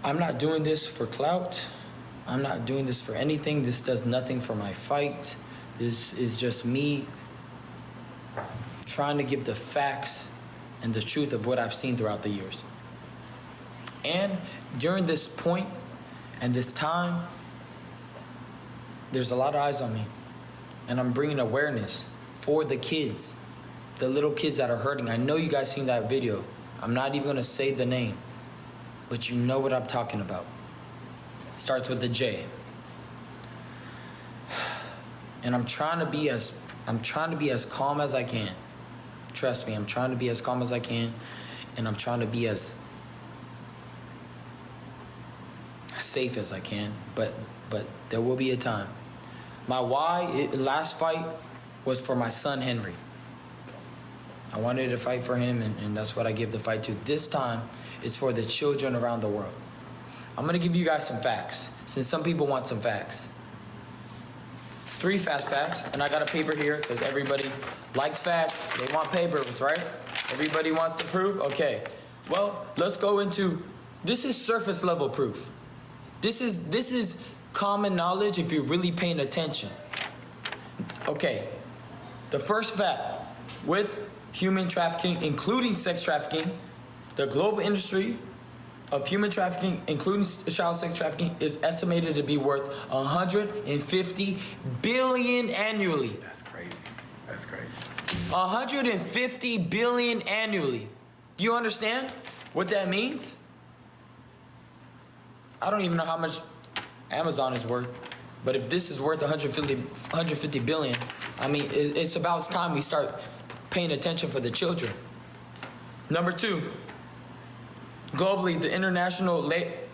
I'm not doing this for clout. I'm not doing this for anything. This does nothing for my fight. This is just me trying to give the facts and the truth of what I've seen throughout the years. And during this point and this time, there's a lot of eyes on me. And I'm bringing awareness for the kids, the little kids that are hurting. I know you guys seen that video. I'm not even gonna say the name, but you know what I'm talking about. Starts with the J. And I'm trying to be as calm as I can. Trust me, I'm trying to be as calm as I can, and I'm trying to be as safe as I can. But there will be a time. My last fight was for my son Henry. I wanted to fight for him, and that's what I give the fight to. This time, it's for the children around the world. I'm gonna give you guys some facts, since some people want some facts. 3 fast facts, and I got a paper here because everybody likes facts. They want papers, right? Everybody wants the proof? Okay. Well, let's go into, this is surface level proof. This is common knowledge if you're really paying attention. Okay, the first fact, with human trafficking, including sex trafficking, the global industry of human trafficking, including child sex trafficking, is estimated to be worth 150 billion annually. That's crazy. That's crazy. 150 billion annually. Do you understand what that means? I don't even know how much Amazon is worth, but if this is worth 150 billion, I mean, it's about time we start paying attention for the children. Number 2, globally, the International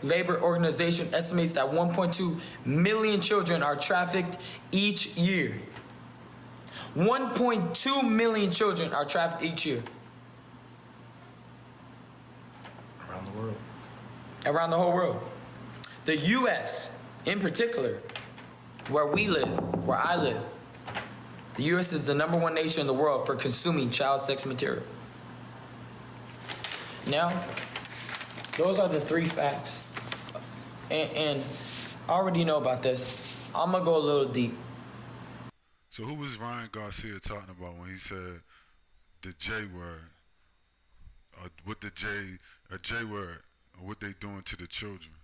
Labor Organization estimates that 1.2 million children are trafficked each year. 1.2 million children are trafficked each year. Around the world. Around the whole world. The U.S., in particular, where I live, the U.S. is the #1 nation in the world for consuming child sex material. Now, those are the 3 facts. And I already know about this. I'm going to go a little deep. So who was Ryan Garcia talking about when he said the J word? What the J word, or what they doing to the children?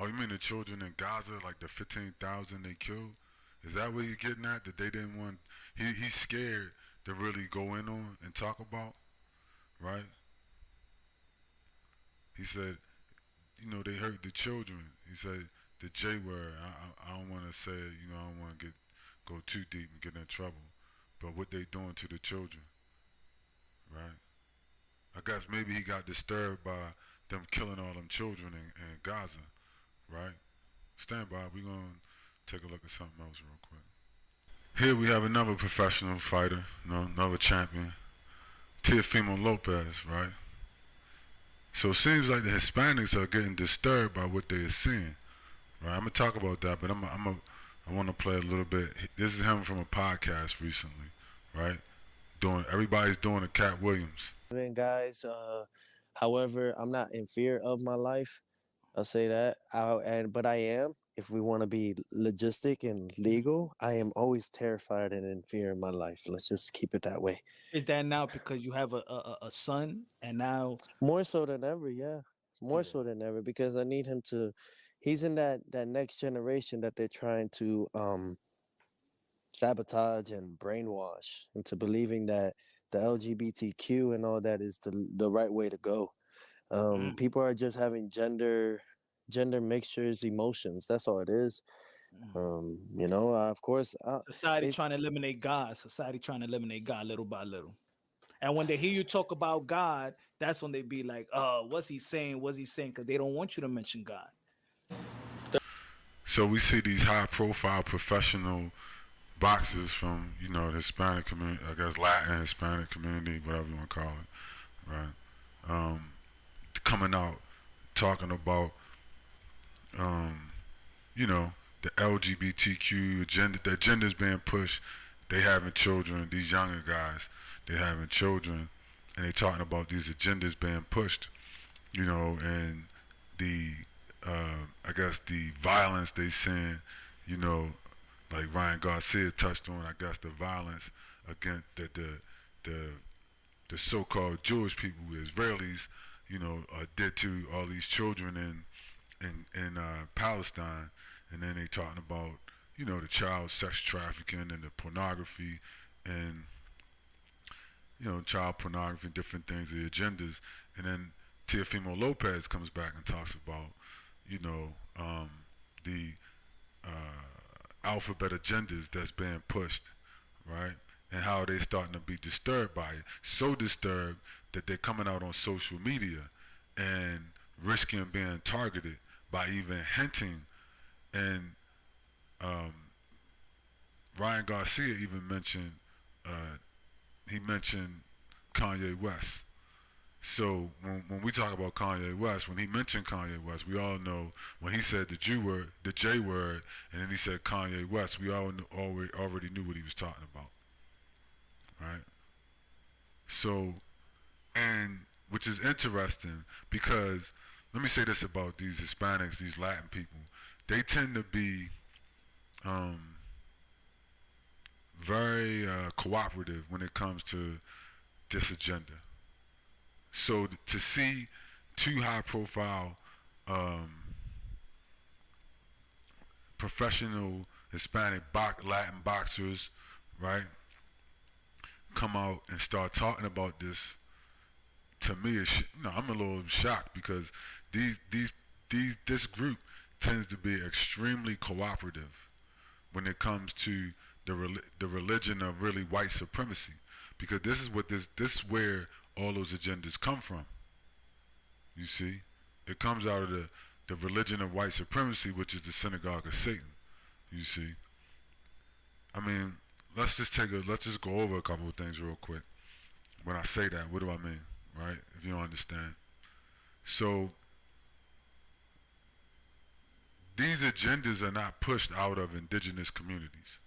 Oh, you mean the children in Gaza, like the 15,000 they killed? Is that what you're getting at? That they didn't want, he's scared to really go in on and talk about, right? He said, you know, they hurt the children. He said the J word, I don't want to say it, you know, I don't want to go too deep and get in trouble. But what they doing to the children, right? I guess maybe he got disturbed by them killing all them children in Gaza, right? Stand by, we're going to take a look at something else real quick. Here we have another professional fighter, another champion, Teofimo Lopez, right? So it seems like the Hispanics are getting disturbed by what they are seeing, right? I'm gonna talk about that, but I want to play a little bit. This is him from a podcast recently, right? Everybody's doing a Cat Williams. Guys, however, I'm not in fear of my life. I'll say that. But I am. If we want to be logistic and legal, I am always terrified and in fear of my life. Let's just keep it that way. Is that now because you have a son and now More so than ever, yeah. More so than ever because I need him to. He's in that next generation that they're trying to sabotage and brainwash into believing that the LGBTQ and all that is the right way to go. People are just having gender mixtures, emotions. That's all it is. Of course, society trying to eliminate God, little by little. And when they hear you talk about God, that's when they be like, what's he saying? Because they don't want you to mention God. So we see these high profile professional boxers from, the Hispanic community, I guess Latin Hispanic community, whatever you want to call it, right? Coming out talking about the LGBTQ agenda, the agenda's being pushed. They having children, these younger guys, they having children, and they talking about these agendas being pushed, and the I guess the violence they seen, you know, like Ryan Garcia touched on. I guess the violence against the the so-called Jewish people, Israelis, you know, did to all these children in Palestine, and then they talking about, you know, the child sex trafficking and the pornography, and you know, child pornography, different things, the agendas, and then Teofimo Lopez comes back and talks about, you know, the alphabet agendas that's being pushed, right? And how they starting to be disturbed by it. So disturbed that they're coming out on social media and risking being targeted by even hinting. And um, Ryan Garcia even mentioned, uh, he mentioned Kanye West. So when we talk about Kanye West, when he mentioned Kanye West, we all know when he said the Jew word, the J word, and then he said Kanye West, we all already knew what he was talking about, right? So, and which is interesting because let me say this about these Hispanics, these Latin people, they tend to be um, very cooperative when it comes to this agenda. So to see two high-profile um, professional Hispanic Latin boxers, right, come out and start talking about this, to me, I'm a little shocked because this group tends to be extremely cooperative when it comes to the religion of really white supremacy, because this is where all those agendas come from. You see, it comes out of the religion of white supremacy, which is the synagogue of Satan. You see, I mean, let's just go over a couple of things real quick. When I say that, what do I mean, right? If you don't understand, so these agendas are not pushed out of indigenous communities,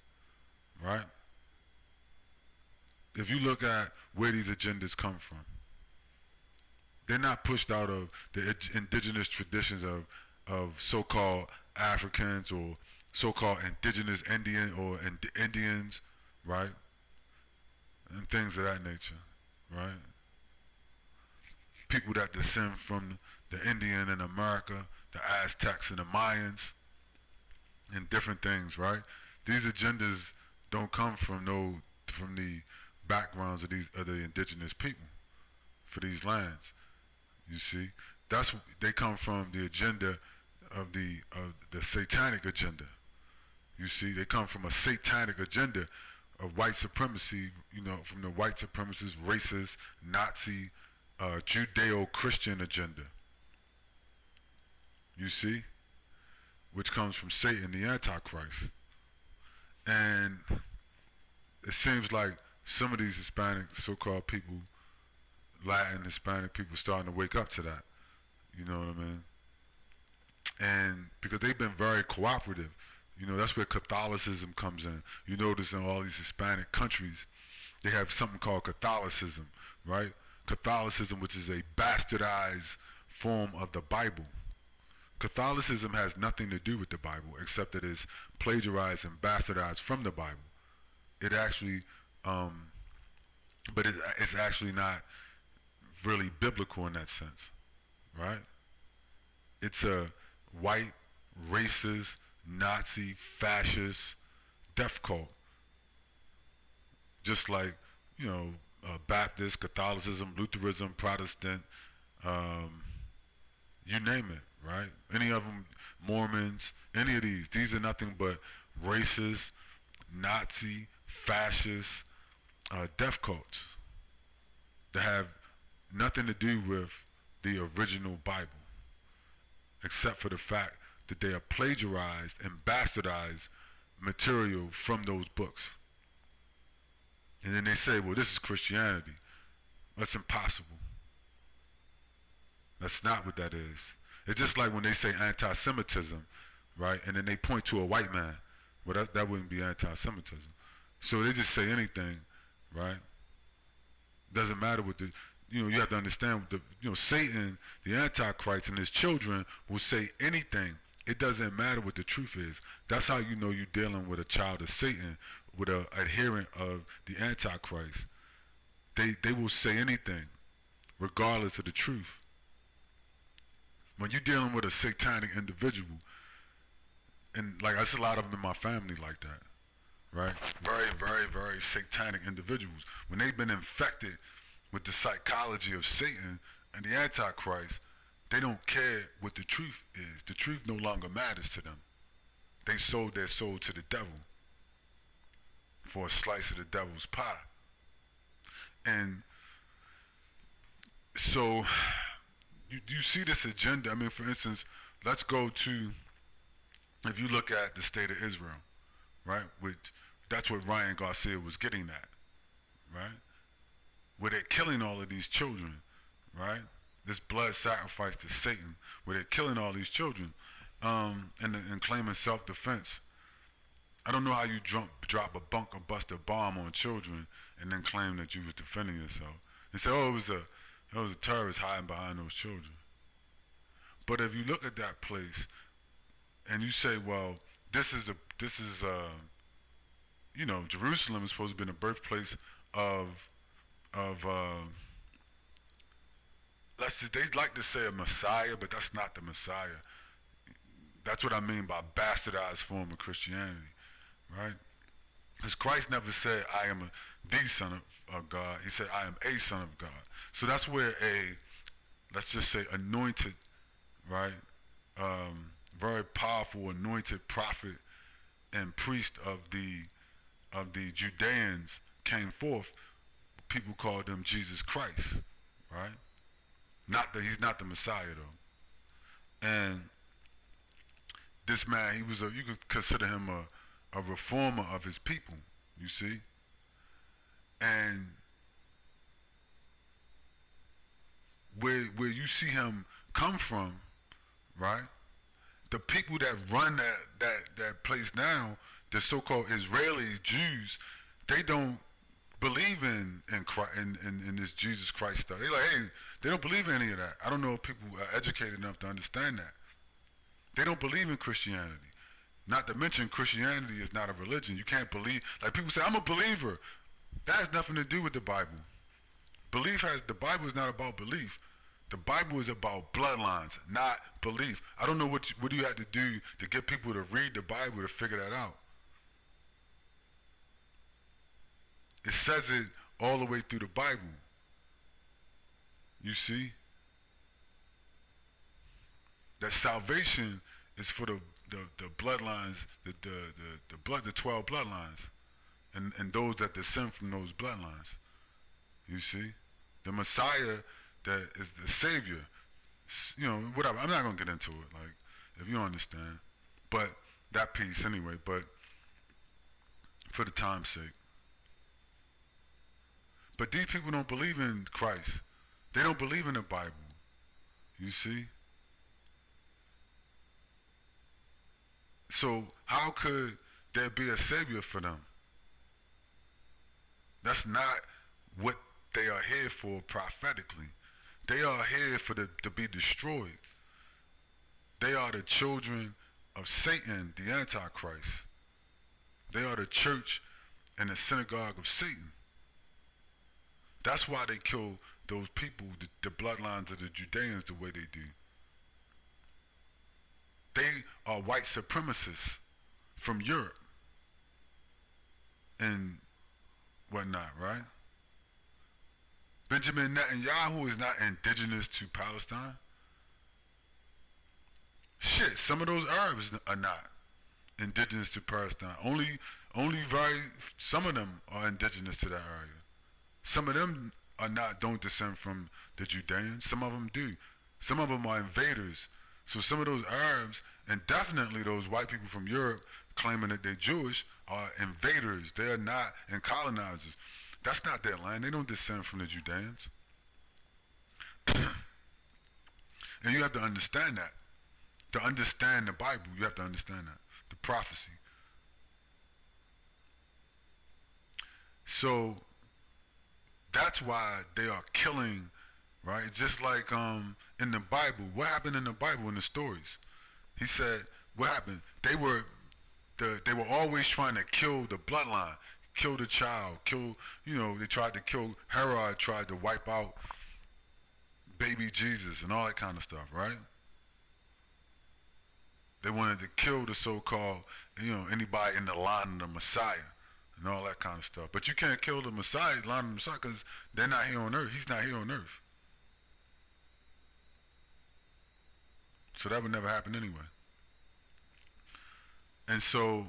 right? If you look at where these agendas come from, they're not pushed out of the indigenous traditions of so-called Africans or so-called indigenous Indians, right? And things of that nature, right? People that descend from the Indian in America, the Aztecs and the Mayans, and different things, right? These agendas don't come from the backgrounds of the indigenous people for these lands. You see, they come from the agenda of the satanic agenda. You see, they come from a satanic agenda of white supremacy. You know, from the white supremacist, racist, Nazi, Judeo-Christian agenda. You see, which comes from Satan, the Antichrist, and it seems like some of these Hispanic so-called people, Latin Hispanic people, starting to wake up to that. You know what I mean? And because they've been very cooperative, you know, that's where Catholicism comes in. You notice in all these Hispanic countries, they have something called Catholicism, right? Catholicism, which is a bastardized form of the Bible. Catholicism has nothing to do with the Bible except that it's plagiarized and bastardized from the Bible. It actually, but it's actually not really biblical in that sense, right? It's a white, racist, Nazi, fascist death cult. Just like, you know, Baptist, Catholicism, Lutheranism, Protestant, you name it, right? Any of them, Mormons, any of these are nothing but racist, Nazi, fascist death cults that have nothing to do with the original Bible, except for the fact that they are plagiarized and bastardized material from those books. And then they say, well, this is Christianity. That's impossible. That's not what that is. It's just like when they say anti-Semitism, right? And then they point to a white man. Well, that wouldn't be anti-Semitism. So they just say anything, right? Doesn't matter what you have to understand Satan, the Antichrist, and his children will say anything. It doesn't matter what the truth is. That's how you know you're dealing with a child of Satan, with an adherent of the Antichrist. They will say anything, regardless of the truth. When you're dealing with a satanic individual, and like I see a lot of them in my family like that, right? Very, very, very satanic individuals. When they've been infected with the psychology of Satan and the Antichrist, they don't care what the truth is. The truth no longer matters to them. They sold their soul to the devil for a slice of the devil's pie. And so you see this agenda. I mean, for instance, let's go to, if you look at the state of Israel, right? That's what Ryan Garcia was getting at, right? Where they're killing all of these children, right? This blood sacrifice to Satan, where they're killing all these children, and claiming self-defense. I don't know how you drop a bunker, bust a bomb on children, and then claim that you was defending yourself. They say, oh, it was a terrorist hiding behind those children. But if you look at that place, and you say, well, Jerusalem is supposed to be the birthplace of they like to say a Messiah, but that's not the Messiah. That's what I mean by bastardized form of Christianity, right? Because Christ never said, I am the son of God. He said, I am a son of God. So that's where let's just say anointed, right? Very powerful anointed prophet and priest of the Judeans came forth. People called him Jesus Christ, right? He's not the Messiah though. And this man, you could consider him a reformer of his people, you see? And where you see him come from, right? The people that run that place now, the so-called Israelis, Jews, they don't believe in Christ, in this Jesus Christ stuff. They're like, hey, they don't believe in any of that. I don't know if people are educated enough to understand that. They don't believe in Christianity. Not to mention Christianity is not a religion. You can't believe, like people say, I'm a believer. That has nothing to do with the Bible. The Bible is not about belief. The Bible is about bloodlines, not belief. I don't know what you had to do to get people to read the Bible to figure that out. It says it all the way through the Bible. You see? That salvation is for the bloodlines, the 12 bloodlines, and those that descend from those bloodlines. You see? The Messiah that is the Savior. Whatever. I'm not gonna get into it, like, if you don't understand. But that piece anyway, but for the time's sake. But these people don't believe in Christ. They don't believe in the Bible. You see? So how could there be a Savior for them? That's not what they are here for prophetically. They are here to be destroyed. They are the children of Satan, the Antichrist. They are the church and the synagogue of Satan. That's why they kill those people, the bloodlines of the Judeans, the way they do. They are white supremacists from Europe and whatnot, right? Benjamin Netanyahu is not indigenous to Palestine. Shit, some of those Arabs are not indigenous to Palestine. Only some of them are indigenous to that area. Some of them don't descend from the Judeans. Some of them do. Some of them are invaders. So some of those Arabs, and definitely those white people from Europe claiming that they're Jewish, are invaders. They are not colonizers. That's not their land. They don't descend from the Judeans. And you have to understand that. To understand the Bible, you have to understand that. The prophecy. So that's why they are killing right? It's just like in the Bible. What happened in the Bible in the stories? He said, what happened? They were always trying to kill the bloodline, kill the child, kill, they tried to kill, Herod tried to wipe out baby Jesus and all that kind of stuff, right? They wanted to kill the so-called, anybody in the line of the Messiah and all that kind of stuff. But you can't kill the Messiah, line of the Messiah, because they're not here on earth. He's not here on earth. So that would never happen anyway. And so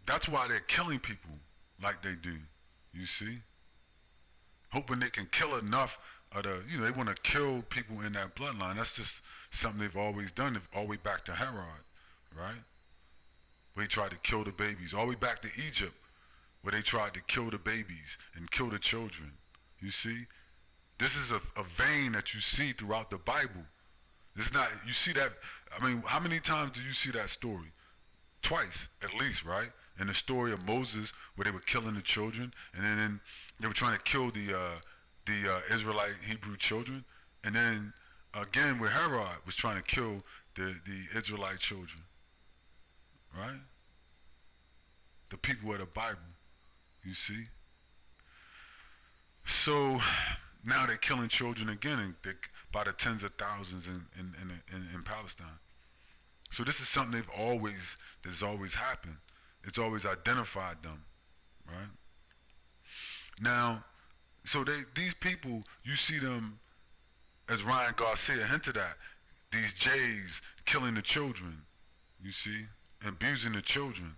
that's why they're killing people like they do, you see? Hoping they can kill enough of the, they want to kill people in that bloodline. That's just something they've always done, all the way back to Herod, right? Where he tried to kill the babies. All the way back to Egypt, where they tried to kill the babies and kill the children, you see? This is a vein that you see throughout the Bible. It's not, you see that, how many times do you see that story? Twice, at least, right? In the story of Moses, where they were killing the children, and then they were trying to kill the Israelite Hebrew children, and then again where Herod was trying to kill the Israelite children, right? The people of the Bible, you see? So now they're killing children again, and by the tens of thousands in Palestine. So this is something that's always happened. It's always identified them, right? Now, so these people, you see them, as Ryan Garcia hinted at, these Jays killing the children, you see, abusing the children.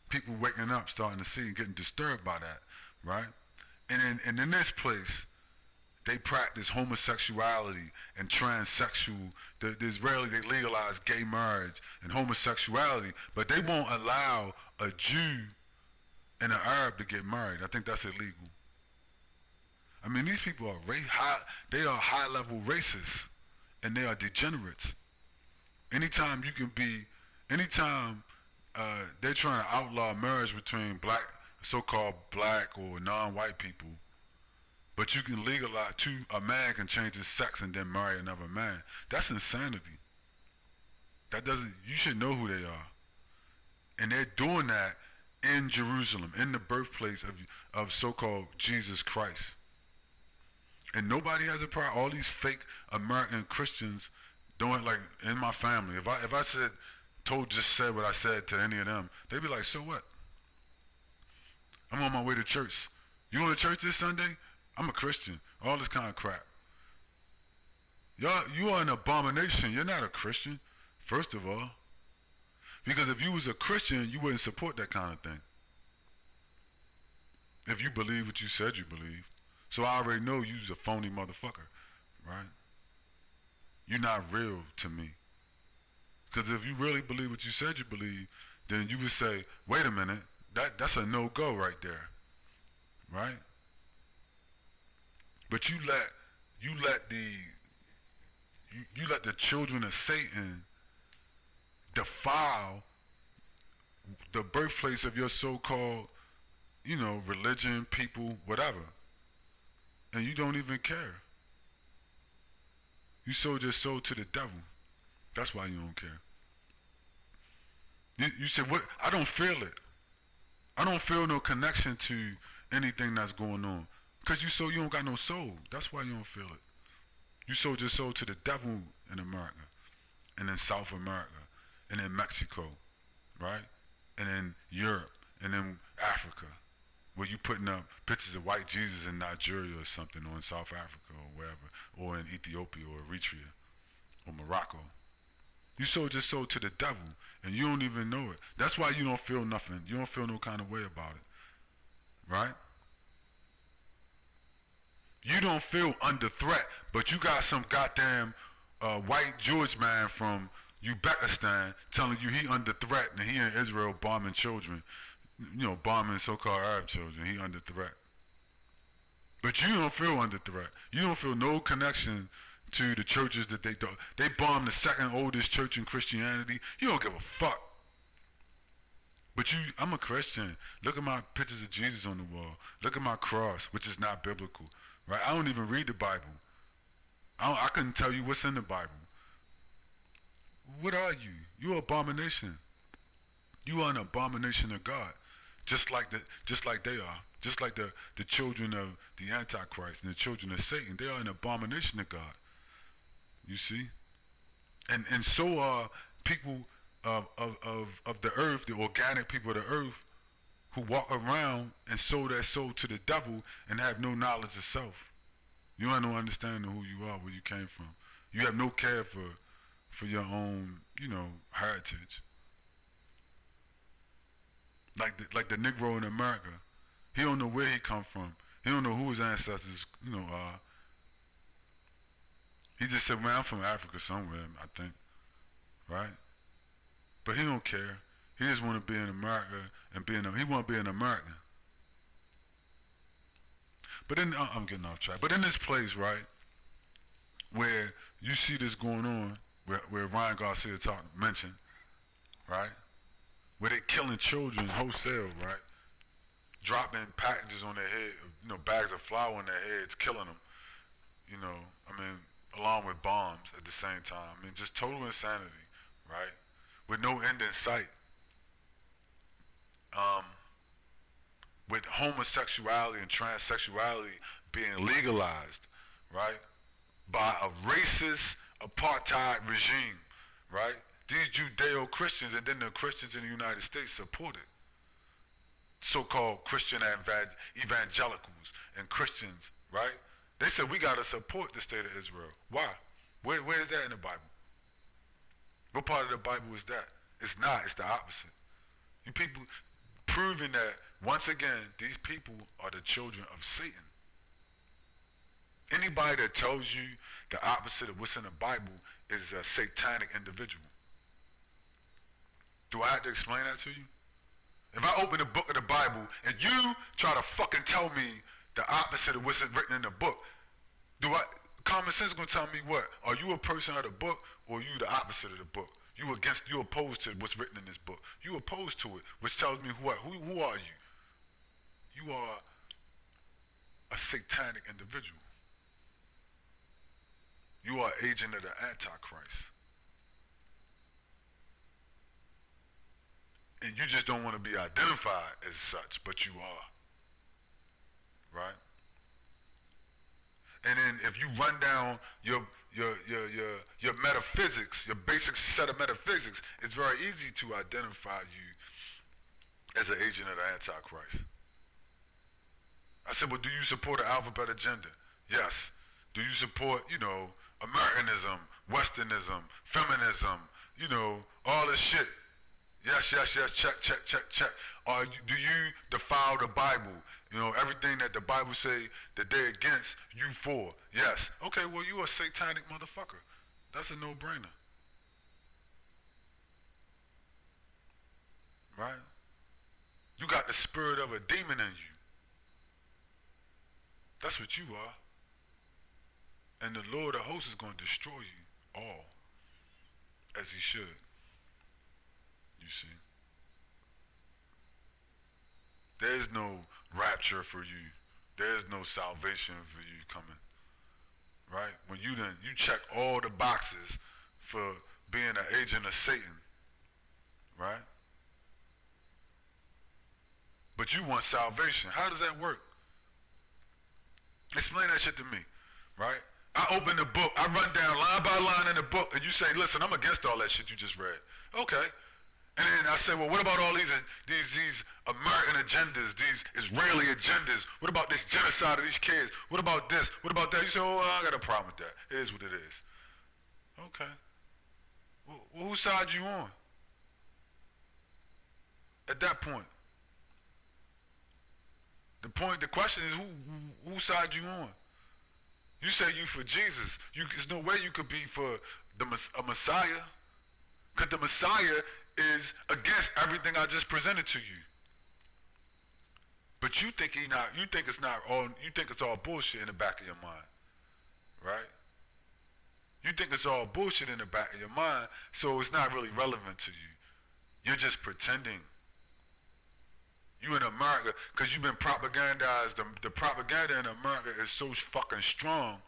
People waking up, starting to see and getting disturbed by that, right? And in this place, they practice homosexuality and transsexual. The Israeli, they legalize gay marriage and homosexuality, but they won't allow a Jew and an Arab to get married. I think that's illegal. These people are they are high-level racists, and they are degenerates. Anytime they're trying to outlaw marriage between so-called black or non-white people, but you can legalize, a man can change his sex and then marry another man. That's insanity. You should know who they are. And they're doing that in Jerusalem, in the birthplace of so-called Jesus Christ. And nobody has a problem. All these fake American Christians doing, like in my family. If I said what I said to any of them, they'd be like, so what? I'm on my way to church. You going to church this Sunday? I'm a Christian. All this kind of crap. You are an abomination. You're not a Christian, first of all. Because if you was a Christian, you wouldn't support that kind of thing. If you believe what you said you believe. So I already know you's a phony motherfucker, right? You're not real to me. Because if you really believe what you said you believe, then you would say, wait a minute, that's a no-go right there, right? But you let the children of Satan defile the birthplace of your so-called, religion, people, whatever. And you don't even care. You sold your soul to the devil. That's why you don't care. You said, what? I don't feel it. I don't feel no connection to anything that's going on. Because you don't got no soul. That's why you don't feel it. You sold your soul to the devil in America, and in South America, and in Mexico, right? And in Europe, and in Africa, where you putting up pictures of white Jesus in Nigeria or something, or in South Africa or wherever, or in Ethiopia or Eritrea or Morocco. You sold your soul to the devil, and you don't even know it. That's why you don't feel nothing. You don't feel no kind of way about it, right? You don't feel under threat, but you got some goddamn white Jewish man from Uzbekistan telling you he under threat, and he in Israel bombing children, bombing so-called Arab children. He under threat. But you don't feel under threat. You don't feel no connection to the churches that they do. They bombed the second oldest church in Christianity. You don't give a fuck. But I'm a Christian. Look at my pictures of Jesus on the wall. Look at my cross, which is not biblical, right? I don't even read the Bible. I couldn't tell you what's in the Bible. What are you? You're an abomination. You are an abomination of God, just like they are, just like the children of the Antichrist and the children of Satan. They are an abomination of God. You see, and so are people of the earth, the organic people of the earth, who walk around and sow their soul to the devil and have no knowledge of self. You have no understanding of who you are, where you came from. You have no care for your own, heritage. Like the Negro in America, he don't know where he come from. He don't know who his ancestors, are. He just said, "Man, I'm from Africa somewhere," I think, right? But he don't care. He just want to be in America and he want to be an American. But then I'm getting off track. But in this place, right, where you see this going on, where Ryan Garcia mentioned, right, where they killing children wholesale, right, dropping packages on their head, bags of flour on their heads, killing them, along with bombs at the same time. Just total insanity, right, with no end in sight. With homosexuality and transsexuality being legalized, right, by a racist apartheid regime, right? These Judeo-Christians and then the Christians in the United States support it. So-called Christian evangelicals and Christians, right? They said we gotta support the state of Israel. Why? Where is that in the Bible? What part of the Bible is that? It's not, it's the opposite. You people proving that, once again, these people are the children of Satan. Anybody that tells you the opposite of what's in the Bible is a satanic individual. Do I have to explain that to you? If I open the book of the Bible and you try to fucking tell me the opposite of what's written in the book, common sense gonna tell me what? Are you a person of the book or are you the opposite of the book? You opposed to what's written in this book. You opposed to it, which tells me what? Who are you? You are a satanic individual. You are an agent of the Antichrist. And you just don't want to be identified as such, but you are. Right? And then if you run down your metaphysics, your basic set of metaphysics, it's very easy to identify you as an agent of the Antichrist. I said, well, do you support an alphabet agenda? Yes. Do you support, Americanism, Westernism, feminism, all this shit? Yes, check. Or do you defile the Bible? Everything that the Bible say that they're against, you for. Yes. Okay, well, you a satanic motherfucker. That's a no-brainer. Right? You got the spirit of a demon in you. That's what you are. And the Lord of hosts is going to destroy you all, as he should. You see? There is no rapture for you. There is no salvation for you coming. Right? When you check all the boxes for being an agent of Satan. Right? But you want salvation. How does that work? Explain that shit to me. Right? I open the book, I run down line by line in the book, and you say, listen, I'm against all that shit you just read. Okay. And then I say, well, what about all these American agendas, these Israeli agendas? What about this genocide of these kids? What about this? What about that? You say, oh, I got a problem with that. It is what it is. Okay. Well, whose side you on? At that point. The question is, whose side you on? You say you for Jesus. There's no way you could be for a Messiah. Because the Messiah is against everything I just presented to you. But you think it's all bullshit in the back of your mind. Right? You think it's all bullshit in the back of your mind, so it's not really relevant to you. You're just pretending You in America, because you've been propagandized. The propaganda in America is so fucking strong,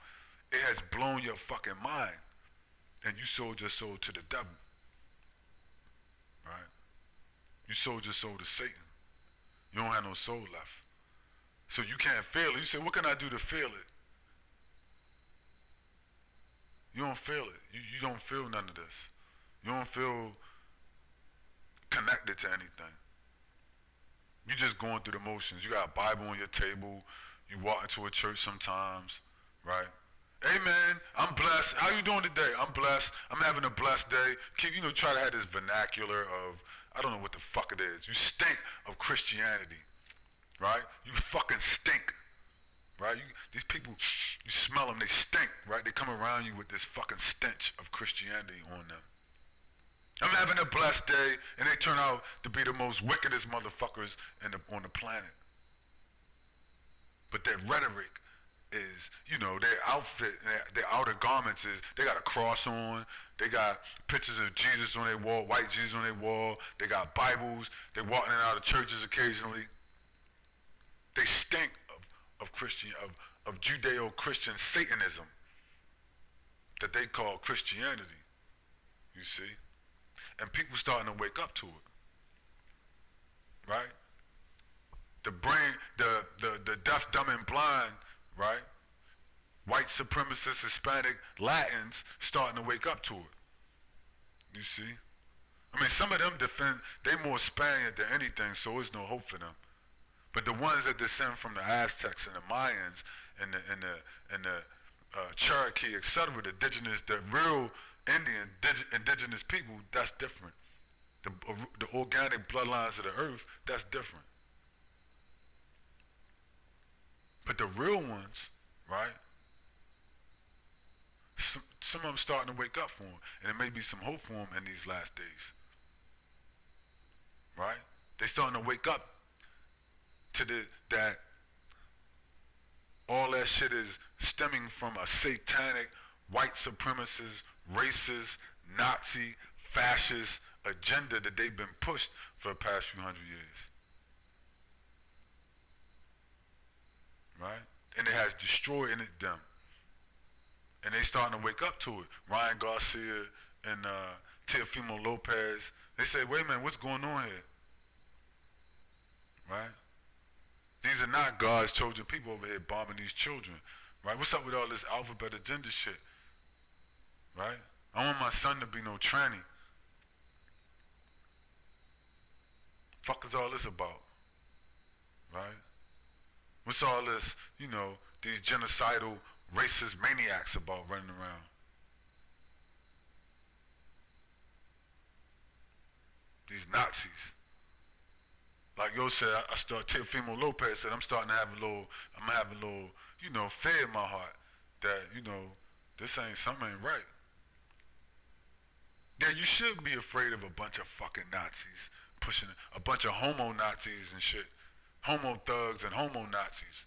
it has blown your fucking mind. And you sold your soul to the devil. Right? You sold your soul to Satan. You don't have no soul left. So you can't feel it. You say, what can I do to feel it? You don't feel it. You don't feel none of this. You don't feel connected to anything. You just going through the motions. You got a Bible on your table. You walk into a church sometimes, right? Hey man, I'm blessed. How you doing today? I'm blessed. I'm having a blessed day. Keep, try to have this vernacular of, I don't know what the fuck it is. You stink of Christianity, right? You fucking stink, right? These people, you smell them, they stink, right? They come around you with this fucking stench of Christianity on them. I'm having a blessed day, and they turn out to be the most wickedest motherfuckers on the planet. But their rhetoric is, their outfit, their outer garments is, they got a cross on, they got pictures of Jesus on their wall, white Jesus on their wall, they got Bibles, they walking in and out of churches occasionally. They stink of Judeo-Christian Satanism that they call Christianity, you see? And people starting to wake up to it, right? The brain, the deaf, dumb, and blind, right? White supremacists, Hispanic, Latins starting to wake up to it. You see? I mean, some of them they more Spaniard than anything, so there's no hope for them. But the ones that descend from the Aztecs and the Mayans and the Cherokee, etc., the real indigenous people, that's different. The organic bloodlines of the earth, that's different. But the real ones, right? Some of them starting to wake up for them, and there may be some hope for them in these last days, right? They starting to wake up to that all that shit is stemming from a satanic, white supremacist, racist, Nazi, fascist agenda that they've been pushed for the past few hundred years. Right? And it has destroyed them. And they starting to wake up to it. Ryan Garcia and Teofimo Lopez, they say, wait a minute, what's going on here? Right? These are not God's chosen people over here bombing these children. Right? What's up with all this alphabet agenda shit? Right? I want my son to be no tranny. Fuck is all this about? Right? What's all this, these genocidal, racist maniacs about running around? These Nazis. Like yo said, Teofimo Lopez said, I'm starting to have a little, fear in my heart that, something ain't right. Yeah, you should be afraid of a bunch of fucking Nazis pushing a bunch of homo Nazis and shit. Homo thugs and homo Nazis.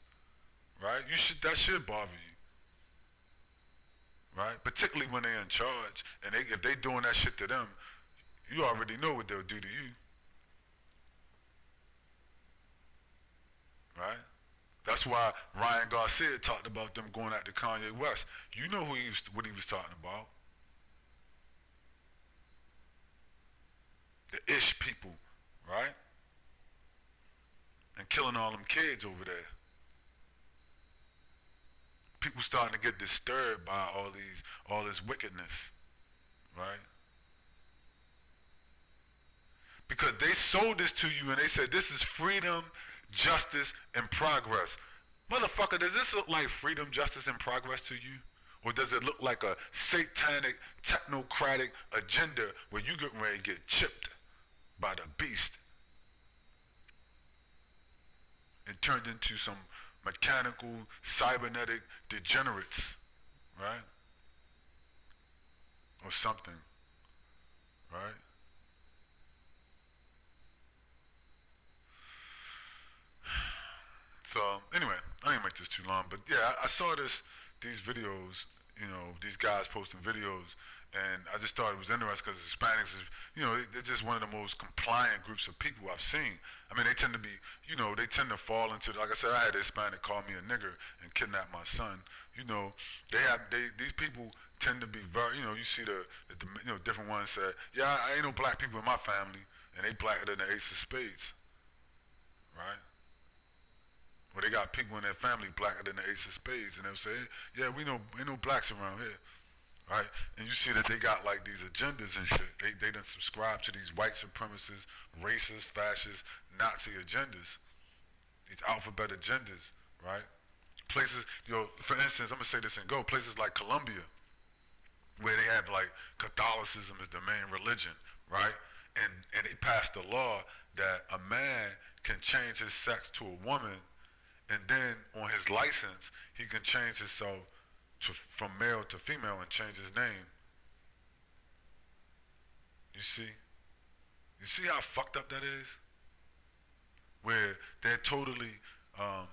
Right? That should bother you. Right? Particularly when they're in charge. And if they doing that shit to them, you already know what they'll do to you. Right? That's why Ryan Garcia talked about them going after Kanye West. You know what he was talking about. The Ish people, right? And killing all them kids over there. People starting to get disturbed by all this wickedness, right? Because they sold this to you and they said this is freedom, justice, and progress. Motherfucker, does this look like freedom, justice, and progress to you? Or does it look like a satanic, technocratic agenda where you getting ready to get chipped by the beast and turned into some mechanical, cybernetic degenerates, right? Or something, right? So anyway, I didn't make this too long, but yeah, I saw these videos, you know, these guys posting videos, and I just thought it was interesting because Hispanics is, you know, they're just one of the most compliant groups of people I've seen. I mean, they tend to be, you know, they tend to fall into, like I said, I had a Hispanic call me a nigger and kidnap my son. You know, these people tend to be very, you know, you see the you know, different ones say, yeah, I ain't no black people in my family, and they blacker than the ace of spades, right? Well, they got people in their family blacker than the ace of spades, and they'll say, yeah, we know, ain't no blacks around here, right? And you see that they got like these agendas and shit. They done subscribe to these white supremacists, racist, fascist, Nazi agendas, these alphabet agendas, right? Places, you know, for instance, I'm gonna say this and go, places like Colombia, where they have like Catholicism is the main religion, right? And they passed a law that a man can change his sex to a woman, and then on his license he can change himself from male to female and change his name. You see how fucked up that is? Where um,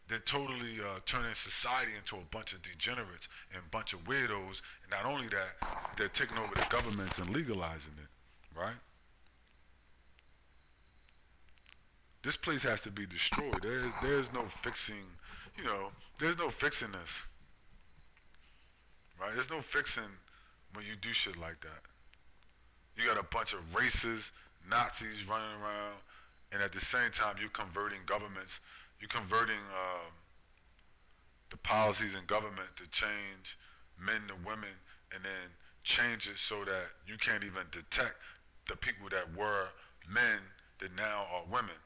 they're totally turning society into a bunch of degenerates and a bunch of weirdos. And not only that, they're taking over the governments and legalizing it, right? This place has to be destroyed. There's no fixing, you know, there's no fixing this, right? There's no fixing when you do shit like that. You got a bunch of racist Nazis running around, and at the same time you're converting governments, you're converting the policies in government to change men to women, and then change it so that you can't even detect the people that were men that now are women.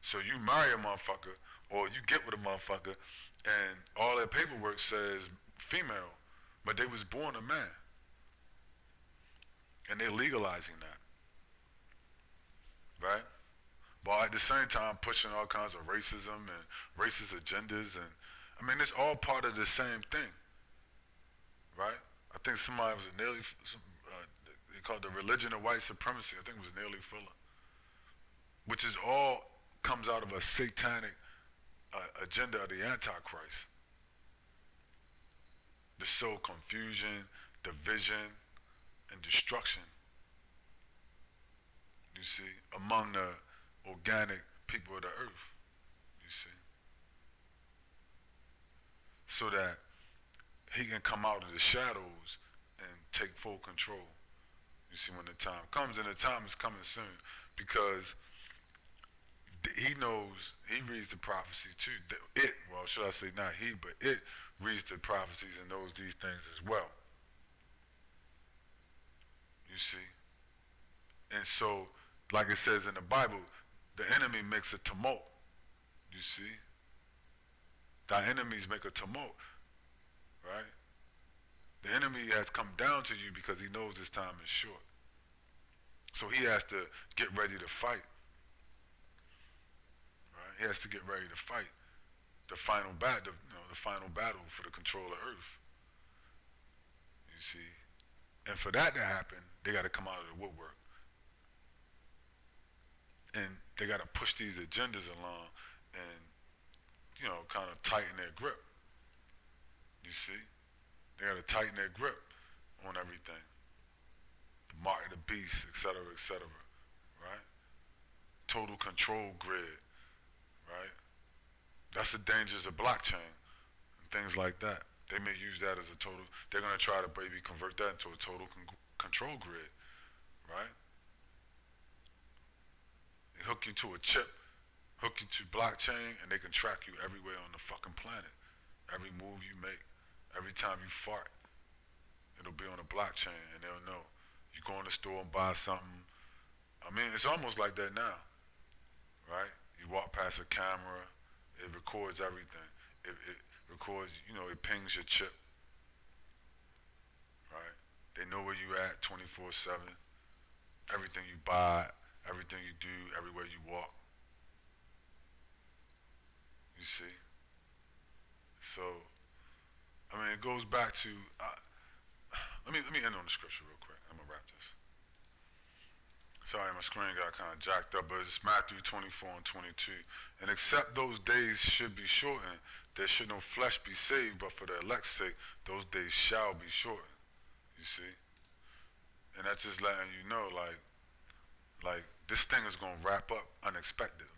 So you marry a motherfucker, or you get with a motherfucker, and all their paperwork says female, but they was born a man. And they're legalizing that, right? But at the same time pushing all kinds of racism and racist agendas, and I mean, it's all part of the same thing, right? I think somebody was nearly, they called the religion of white supremacy. I think it was nearly Fuller, which is all comes out of a satanic agenda of the Antichrist. To sow confusion, division, and destruction, you see, among the organic people of the earth, you see. So that he can come out of the shadows and take full control. You see, when the time comes, and the time is coming soon, because he knows, he reads the prophecy too. Well, should I say not he, but it reads the prophecies and knows these things as well. You see? And so, like it says in the Bible, the enemy makes a tumult. You see? Thy enemies make a tumult, right? The enemy has come down to you because he knows his time is short. So he has to get ready to fight. Right? He has to get ready to fight the final battle, the final battle for the control of Earth. You see? And for that to happen, they got to come out of the woodwork. And they got to push these agendas along and, kind of tighten their grip. You see? They got to tighten their grip on everything. The mark of the beast, et cetera, right? Total control grid, right? That's the dangers of blockchain and things like that. They may use that as a total, they're going to try to maybe convert that into a total control grid, right? They hook you to a chip, hook you to blockchain, and they can track you everywhere on the fucking planet. Every move you make, every time you fart, it'll be on a blockchain, and they'll know. You go in the store and buy something. I mean, it's almost like that now, right? You walk past a camera, it records everything. It records, it pings your chip, right? They know where you at 24/7. Everything you buy, everything you do, everywhere you walk. You see? So, I mean, it goes back to, let me end on the scripture real quick. I'm gonna wrap this. Sorry, my screen got kind of jacked up, but it's Matthew 24 and 22. And except those days should be shortened, there should no flesh be saved, but for the elect's sake, those days shall be shortened. You see? And that's just letting you know, like this thing is gonna wrap up unexpectedly,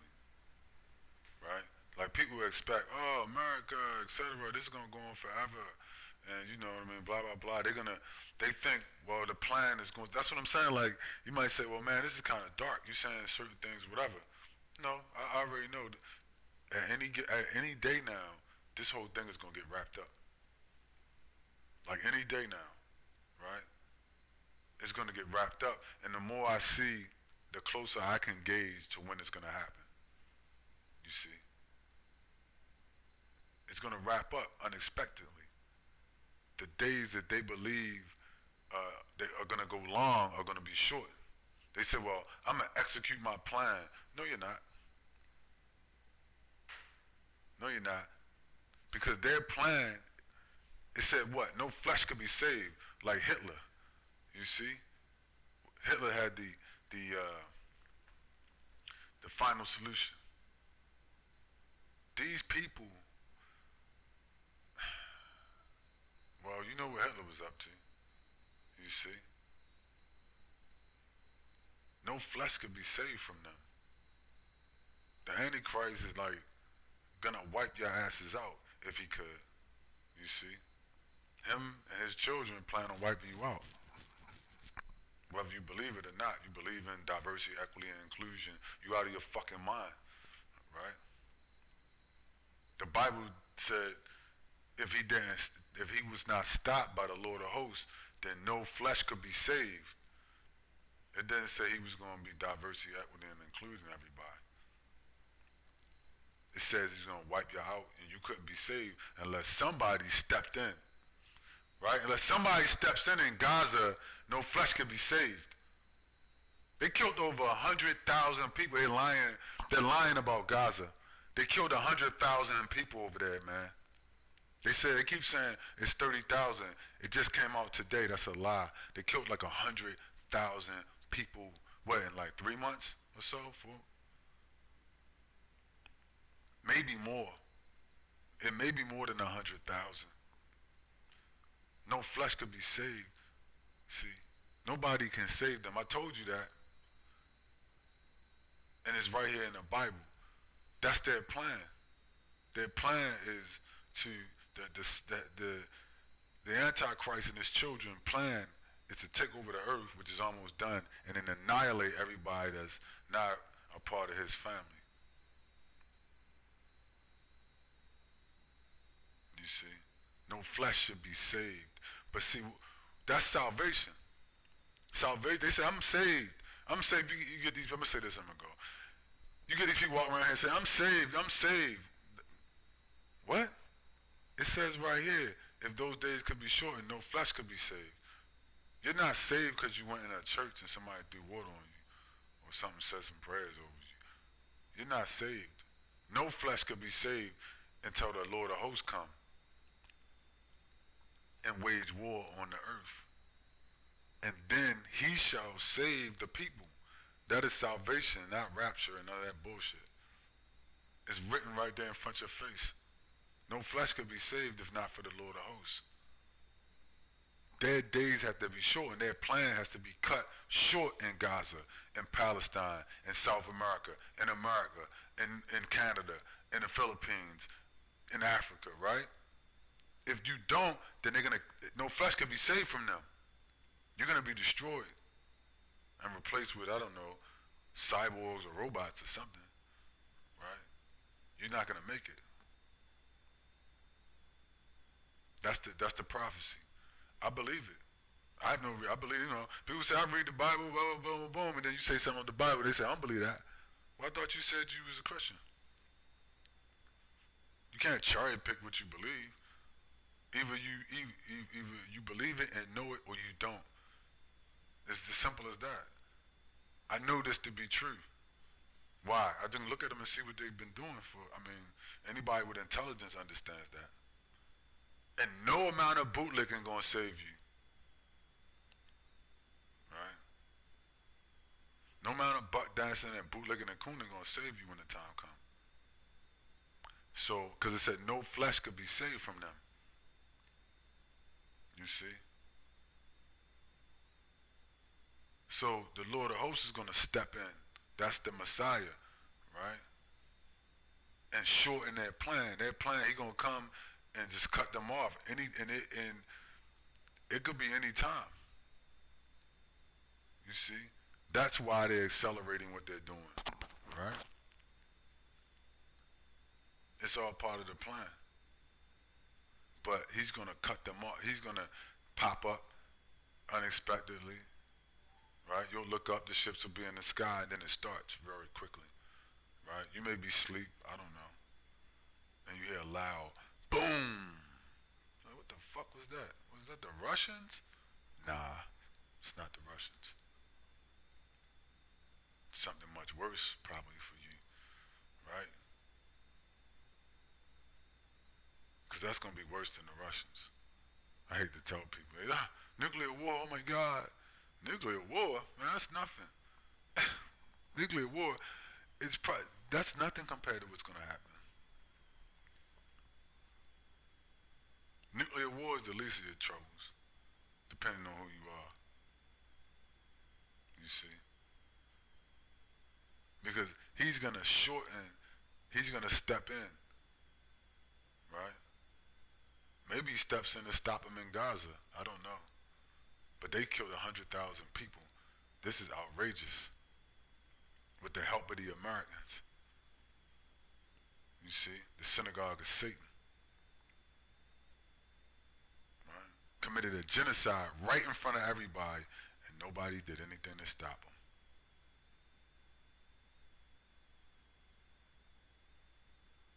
right? Like people expect, oh, America, etc. This is gonna go on forever, and you know what I mean, blah blah blah. They think, well, the plan is going. That's what I'm saying. Like you might say, well, man, this is kind of dark. You're saying certain things, whatever. No, I already know. At any day now, this whole thing is gonna get wrapped up. Like any day now, right? It's gonna get wrapped up, and the more I see, the closer I can gauge to when it's gonna happen. You see, it's gonna wrap up unexpectedly. The days that they believe they are gonna go long are gonna be short. They say, well, I'm gonna execute my plan. No, you're not. No, you're not. Because their plan, it said what? No flesh could be saved, like Hitler. You see, Hitler had the final solution. These people, well, you know what Hitler was up to. You see, no flesh could be saved from them. The Antichrist is like gonna wipe your asses out if he could. You see, him and his children plan on wiping you out. Whether you believe it or not, you believe in diversity, equity, and inclusion, you out of your fucking mind, right? The Bible said if he was not stopped by the Lord of hosts, then no flesh could be saved. It didn't say he was going to be diversity, equity, and including everybody. It says he's going to wipe you out and you couldn't be saved unless somebody stepped in, right? Unless somebody steps in Gaza, no flesh can be saved. They killed over 100,000 people. They're lying about Gaza. They killed 100,000 people over there, man. They keep saying it's 30,000. It just came out today. That's a lie. They killed like 100,000 people, what, in like 3 months or so? 4? Maybe more. It may be more than 100,000. No flesh could be saved. See, nobody can save them. I told you that. And it's right here in the Bible. That's their plan. Their plan is to the Antichrist and his children plan is to take over the earth, which is almost done, and then annihilate everybody that's not a part of his family. You see, no flesh should be saved. But see, that's salvation. Salvation. They say, I'm saved. I'm saved. You get these. I'm gonna say this. I'm gonna go. You get these people walking around here and say, I'm saved. I'm saved. What? It says right here, if those days could be shortened, no flesh could be saved. You're not saved because you went in a church and somebody threw water on you, or something said some prayers over you. You're not saved. No flesh could be saved until the Lord of hosts come and wage war on the earth. And then he shall save the people. That is salvation, not rapture and none of that bullshit. It's written right there in front of your face. No flesh could be saved if not for the Lord of hosts. Their days have to be short, and their plan has to be cut short in Gaza, in Palestine, in South America, in Canada, in the Philippines, in Africa, right? If you don't, then no flesh can be saved from them. You're gonna be destroyed and replaced with, I don't know, cyborgs or robots or something, right? You're not gonna make it. That's the prophecy. I believe it. I believe, people say, I read the Bible, blah, blah, blah, blah, boom, and then you say something on the Bible, they say, I don't believe that. Well, I thought you said you was a Christian. You can't cherry pick what you believe. Either you believe it and know it, or you don't. It's as simple as that. I know this to be true. Why? I didn't look at them and see what they've been doing for. Anybody with intelligence understands that. And no amount of bootlicking gonna save you. Right? No amount of buck dancing and bootlegging and cooning gonna save you when the time comes. So, because it said no flesh could be saved from them. You see? So the Lord of hosts is gonna step in. That's the Messiah, right? And shorten their plan. Their plan, he gonna come and just cut them off. And it could be any time. You see? That's why they're accelerating what they're doing, right? It's all part of the plan. But he's gonna cut them off. He's gonna pop up unexpectedly, right? You'll look up, the ships will be in the sky, and then it starts very quickly, right? You may be asleep, I don't know, and you hear a loud boom. Like, what the fuck was that? Was that the Russians? Nah, it's not the Russians. Something much worse probably for you, right? Because that's going to be worse than the Russians. I hate to tell people, nuclear war, oh my God. Nuclear war, man, that's nothing. Nuclear war, that's nothing compared to what's going to happen. Nuclear war is the least of your troubles, depending on who you are. You see? Because he's going to he's going to step in, right? Maybe he steps in to stop him in Gaza. I don't know. But they killed 100,000 people. This is outrageous. With the help of the Americans. You see? The synagogue of Satan. Right? Committed a genocide right in front of everybody, and nobody did anything to stop them.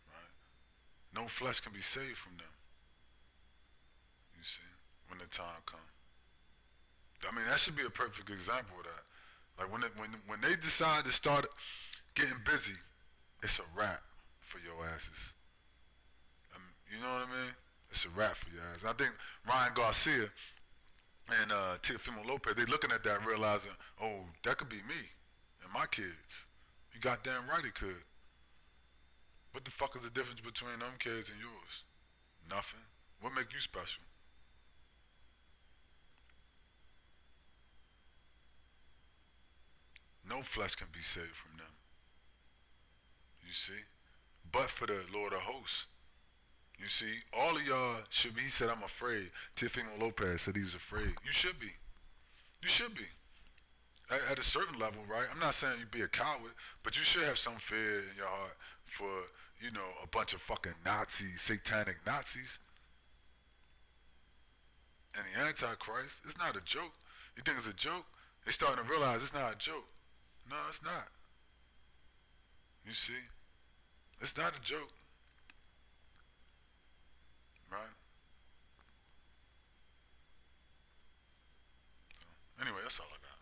Right? No flesh can be saved from them. You see? When the time comes. I mean, that should be a perfect example of that. Like when they decide to start getting busy, it's a wrap for your asses. You know what I mean? It's a wrap for your ass. I think Ryan Garcia and Teofimo Lopez, they looking at that realizing, oh, that could be me and my kids. You goddamn right it could. What the fuck is the difference between them kids and yours? Nothing. What make you special? No flesh can be saved from them. You see? But for the Lord of hosts. You see? All of y'all should be, he said, I'm afraid. Teofimo Lopez said he's afraid. You should be. You should be. At a certain level, right? I'm not saying you be a coward, but you should have some fear in your heart for, you know, a bunch of fucking Nazis, satanic Nazis. And the Antichrist, it's not a joke. You think it's a joke? They starting to realize it's not a joke. No, it's not. You see? It's not a joke. Right? So, anyway, that's all I got.